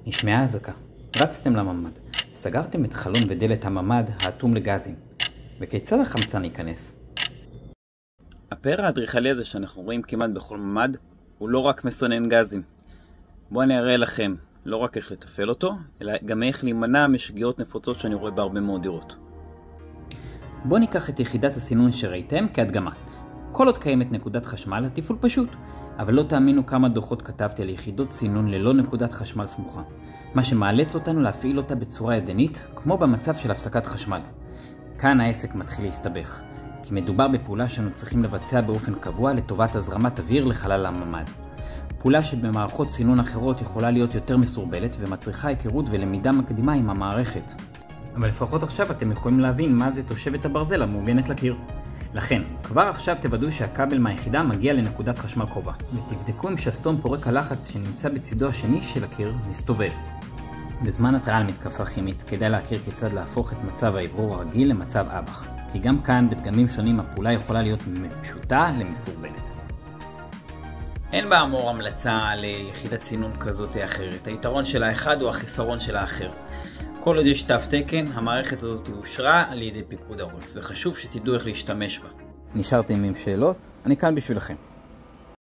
נשמעה אזעקה. רצתם לממ"ד. סגרתם את חלון ודלת הממ"ד האטום לגזים. וכיצד החמצן ייכנס? הפאר האדריכלי הזה שאנחנו רואים כמעט בכל ממ"ד הוא לא רק מסנן גזים. בואו אני אראה לכם לא רק איך לתפעל אותו, אלא גם איך להימנע משגיאות נפוצות שאני רואה בהרבה מאוד דירות. בואו ניקח את יחידת הסינון שראיתם כהדגמה. כל עוד קיימת נקודת חשמל, התפעול פשוט. אבל לא תאמינו כמה דוחות כתבתי על יחידות סינון ללא נקודת חשמל סמוכה. מה שמאלץ אותנו להפעיל אותה בצורה ידנית, כמו במצב של הפסקת חשמל. כאן העסק מתחיל להסתבך, כי מדובר בפעולה שאנו צריכים לבצע באופן קבוע לטובת הזרמת אוויר לחלל הממ"ד. פעולה שבמערכות סינון אחרות יכולה להיות יותר מסורבלת ומצריכה היכרות ולמידה מקדימה עם המערכת. אבל לפחות עכשיו אתם יכולים להבין מה זה תושבת הברזל המעוגנת לקיר. לכן, כבר עכשיו תוודאו שהכבל מהיחידה מגיע לנקודת חשמל קרובה, ותבדקו אם שסתום פורק הלחץ שנמצא בצידו השני של הקיר מסתובב. בזמן התראה על מתקפה כימית, כדאי להכיר כיצד להפוך את מצב האוורור הרגיל למצב אב"ח, כי גם כאן בדגמים שונים הפעולה יכולה להיות מפשוטה למסורבלת. אין באמור המלצה ליחידת סינון כזאת או אחרת. היתרון של האחד הוא החיסרון של האחר. כל עוד יש תו תקן, המערכת הזאת אושרה על ידי פיקוד העורף, וחשוב שתדעו איך להשתמש בה. נשארתם עם שאלות? אני כאן בשבילכם.